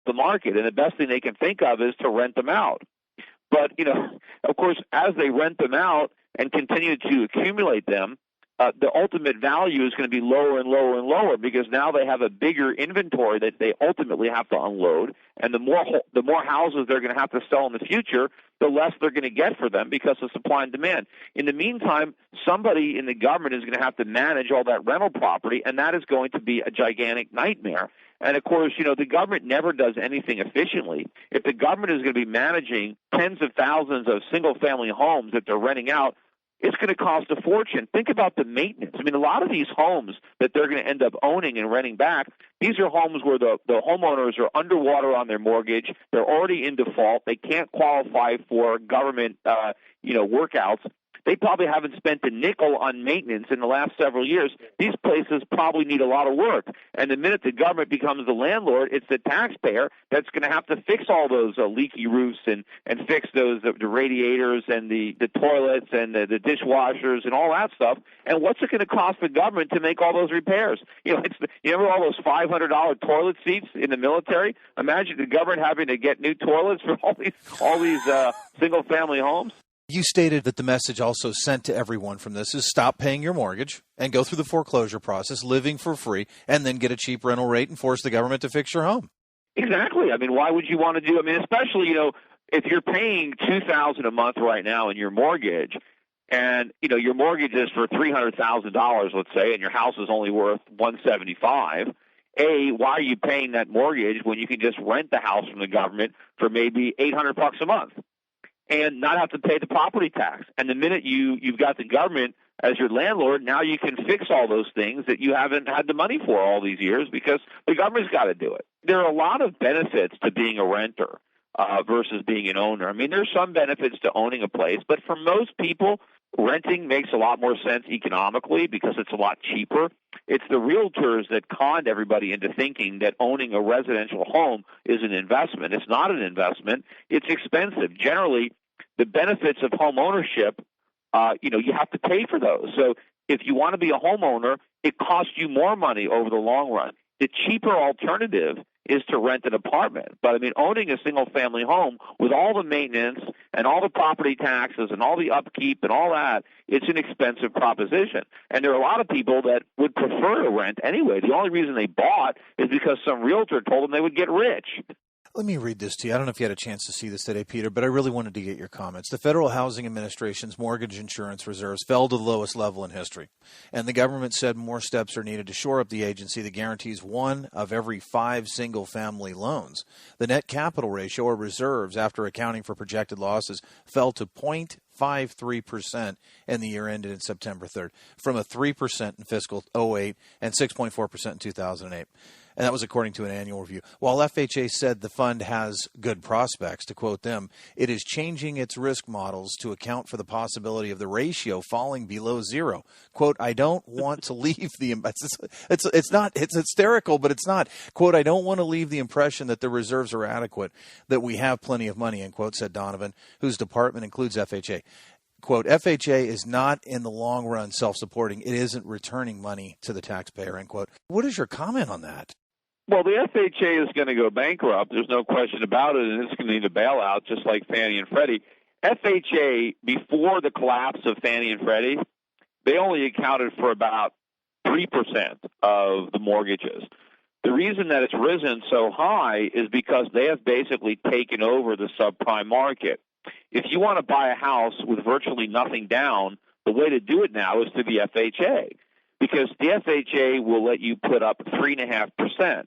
the market, and the best thing they can think of is to rent them out. But, of course, as they rent them out and continue to accumulate them, the ultimate value is going to be lower and lower and lower because now they have a bigger inventory that they ultimately have to unload, and the more houses they're going to have to sell in the future, the less they're going to get for them because of supply and demand. In the meantime, somebody in the government is going to have to manage all that rental property, and that is going to be a gigantic nightmare. And, of course, the government never does anything efficiently. If the government is going to be managing tens of thousands of single-family homes that they're renting out, it's going to cost a fortune. Think about the maintenance. I mean, a lot of these homes that they're going to end up owning and renting back, these are homes where the homeowners are underwater on their mortgage. They're already in default. They can't qualify for government, workouts. They probably haven't spent a nickel on maintenance in the last several years. These places probably need a lot of work. And the minute the government becomes the landlord, it's the taxpayer that's going to have to fix all those leaky roofs and fix those the radiators and the toilets and the dishwashers and all that stuff. And what's it going to cost the government to make all those repairs? You remember all those $500 toilet seats in the military? Imagine the government having to get new toilets for all these single-family homes. You stated that the message also sent to everyone from this is stop paying your mortgage and go through the foreclosure process, living for free, and then get a cheap rental rate and force the government to fix your home. Exactly. I mean, why would you want to do? I mean, especially, if you're paying $2,000 a month right now in your mortgage, and your mortgage is for $300,000, let's say, and your house is only worth $175,000. Why are you paying that mortgage when you can just rent the house from the government for maybe $800 a month? And not have to pay the property tax. And the minute you've got the government as your landlord, now you can fix all those things that you haven't had the money for all these years because the government's got to do it. There are a lot of benefits to being a renter versus being an owner. I mean, there's some benefits to owning a place, but for most people, renting makes a lot more sense economically because it's a lot cheaper. It's the realtors that conned everybody into thinking that owning a residential home is an investment. It's not an investment. It's expensive. Generally, the benefits of home ownership, you have to pay for those. So if you want to be a homeowner, it costs you more money over the long run. The cheaper alternative is to rent an apartment. But, I mean, owning a single-family home with all the maintenance and all the property taxes and all the upkeep and all that, it's an expensive proposition. And there are a lot of people that would prefer to rent anyway. The only reason they bought is because some realtor told them they would get rich. Let me read this to you. I don't know if you had a chance to see this today, Peter, but I really wanted to get your comments. The Federal Housing Administration's mortgage insurance reserves fell to the lowest level in history, and the government said more steps are needed to shore up the agency that guarantees 1 of every 5 single-family loans. The net capital ratio, or reserves, after accounting for projected losses, fell to 0.53% in the year ended in September 3rd, from a 3% in fiscal 08 and 6.4% in 2008. And that was according to an annual review. While FHA said the fund has good prospects, to quote them, it is changing its risk models to account for the possibility of the ratio falling below zero. Quote, I don't want to leave the it's hysterical, but it's not. Quote, I don't want to leave the impression that the reserves are adequate, that we have plenty of money, end quote, said Donovan, whose department includes FHA. Quote, FHA is not in the long run self-supporting. It isn't returning money to the taxpayer, end quote. What is your comment on that? Well, the FHA is going to go bankrupt. There's no question about it, and it's going to need a bailout, just like Fannie and Freddie. FHA, before the collapse of Fannie and Freddie, they only accounted for about 3% of the mortgages. The reason that it's risen so high is because they have basically taken over the subprime market. If you want to buy a house with virtually nothing down, the way to do it now is to the FHA, because the FHA will let you put up 3.5%,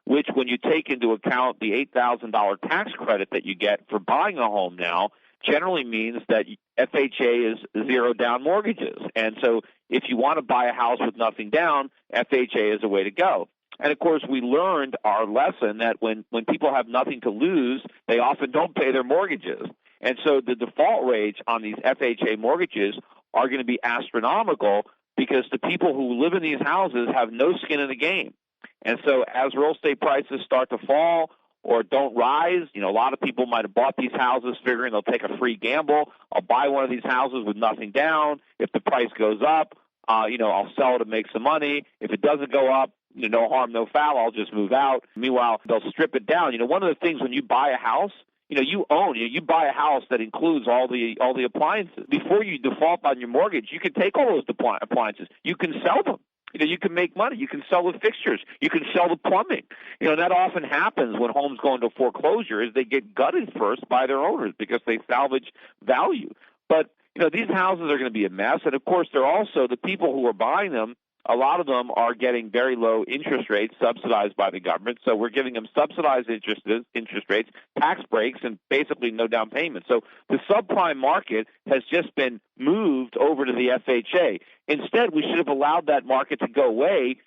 which, when you take into account the $8,000 tax credit that you get for buying a home now, generally means that FHA is zero-down mortgages. And so if you want to buy a house with nothing down, FHA is the way to go. And, of course, we learned our lesson that when people have nothing to lose, they often don't pay their mortgages. And so the default rates on these FHA mortgages are going to be astronomical because the people who live in these houses have no skin in the game. And so as real estate prices start to fall or don't rise, a lot of people might have bought these houses figuring they'll take a free gamble. I'll buy one of these houses with nothing down. If the price goes up, I'll sell it and make some money. If it doesn't go up, no harm, no foul, I'll just move out. Meanwhile, they'll strip it down. One of the things when you buy a house, you buy a house that includes all the appliances. Before you default on your mortgage, you can take all those appliances. You can sell them. You can make money. You can sell the fixtures. You can sell the plumbing. That often happens when homes go into foreclosure is they get gutted first by their owners because they salvage value. But, these houses are going to be a mess. And, of course, they're also the people who are buying them. A lot of them are getting very low interest rates subsidized by the government. So we're giving them subsidized interest rates, tax breaks, and basically no down payment. So the subprime market has just been moved over to the FHA. Instead, we should have allowed that market to go away.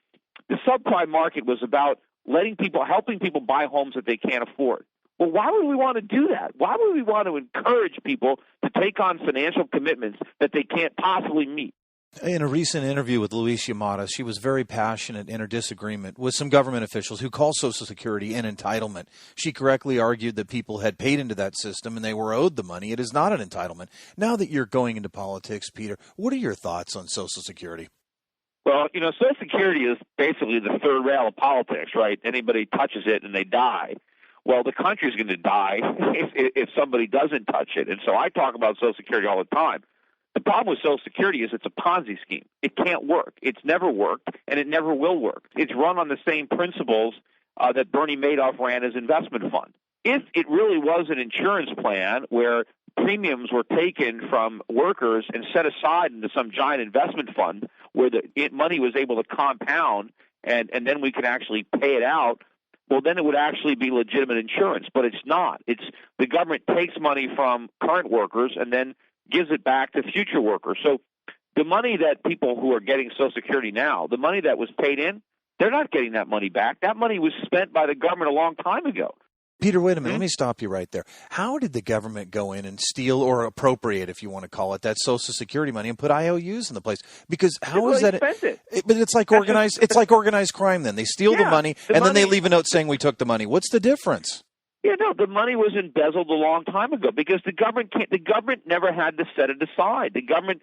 The subprime market was about helping people buy homes that they can't afford. Well, why would we want to do that? Why would we want to encourage people to take on financial commitments that they can't possibly meet? In a recent interview with Luis Yamada, she was very passionate in her disagreement with some government officials who call Social Security an entitlement. She correctly argued that people had paid into that system and they were owed the money. It is not an entitlement. Now that you're going into politics, Peter, what are your thoughts on Social Security? Well, Social Security is basically the third rail of politics, right? Anybody touches it and they die. Well, the country's going to die if somebody doesn't touch it. And so I talk about Social Security all the time. The problem with Social Security is it's a Ponzi scheme. It can't work. It's never worked, and it never will work. It's run on the same principles that Bernie Madoff ran his investment fund. If it really was an insurance plan where premiums were taken from workers and set aside into some giant investment fund where the money was able to compound and then we could actually pay it out, well, then it would actually be legitimate insurance. But it's not. It's the government takes money from current workers and then gives it back to future workers. So the money that people who are getting Social Security now, the money that was paid in, they're not getting that money back. That money was spent by the government a long time ago. Peter, wait a minute. Let me stop you right there. How did the government go in and steal or appropriate, if you want to call it, that Social Security money and put IOUs in the place? Because how is that? But it's like organized. It's like organized crime. Then they steal the money and then they leave a note saying we took the money. What's the difference? Yeah, no, the money was embezzled a long time ago because the government never had to set it aside. The government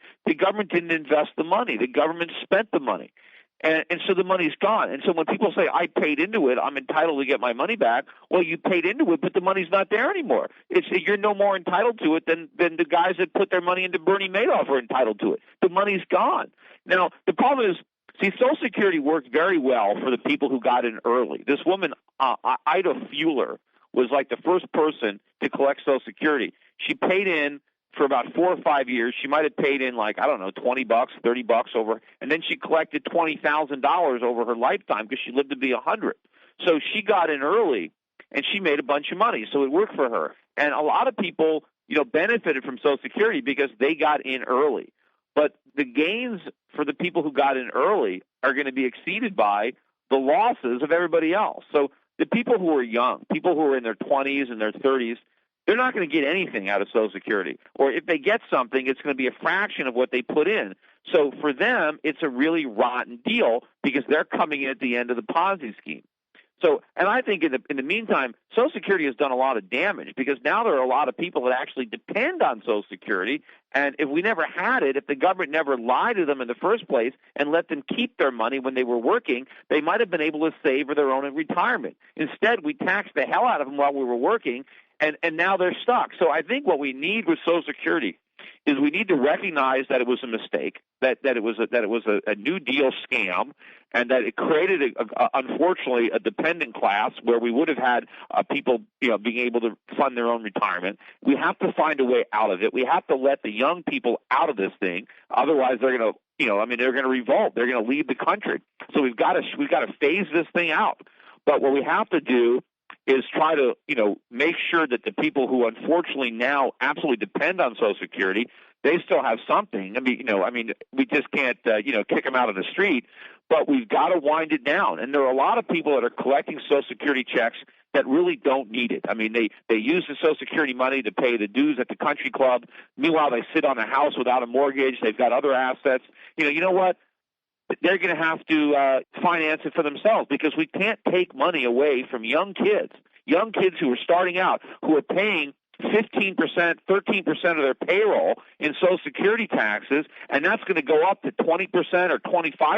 didn't invest the money. The government spent the money. And so the money's gone. And so when people say, I paid into it, I'm entitled to get my money back, well, you paid into it, but the money's not there anymore. You're no more entitled to it than the guys that put their money into Bernie Madoff are entitled to it. The money's gone. Now, the problem is, Social Security worked very well for the people who got in early. This woman, Ida Fuller, was like the first person to collect Social Security. She paid in for about 4 or 5 years. She might have paid in $20, $30 over, and then she collected $20,000 over her lifetime because she lived to be 100. So she got in early, and she made a bunch of money. So it worked for her. And a lot of people, benefited from Social Security because they got in early. But the gains for the people who got in early are going to be exceeded by the losses of everybody else. So the people who are young, people who are in their 20s and their 30s, they're not going to get anything out of Social Security. Or if they get something, it's going to be a fraction of what they put in. So for them, it's a really rotten deal because they're coming in at the end of the Ponzi scheme. So, and I think in the meantime, Social Security has done a lot of damage because now there are a lot of people that actually depend on Social Security. And if we never had it, if the government never lied to them in the first place and let them keep their money when they were working, they might have been able to save for their own in retirement. Instead, we taxed the hell out of them while we were working, and now they're stuck. So I think what we need with Social Security is we need to recognize that it was a mistake, that it was a New Deal scam, and that it created, unfortunately, a dependent class where we would have had people, being able to fund their own retirement. We have to find a way out of it. We have to let the young people out of this thing. Otherwise, they're going to, they're going to revolt. They're going to leave the country. So we've got to phase this thing out. But what we have to do is try to, make sure that the people who unfortunately now absolutely depend on Social Security, they still have something. We just can't, kick them out of the street, but we've got to wind it down. And there are a lot of people that are collecting Social Security checks that really don't need it. They use the Social Security money to pay the dues at the country club. Meanwhile, they sit on a house without a mortgage. They've got other assets. You know what? They're going to have to finance it for themselves because we can't take money away from young kids who are starting out, who are paying 15%, 13% of their payroll in Social Security taxes, and that's going to go up to 20% or 25%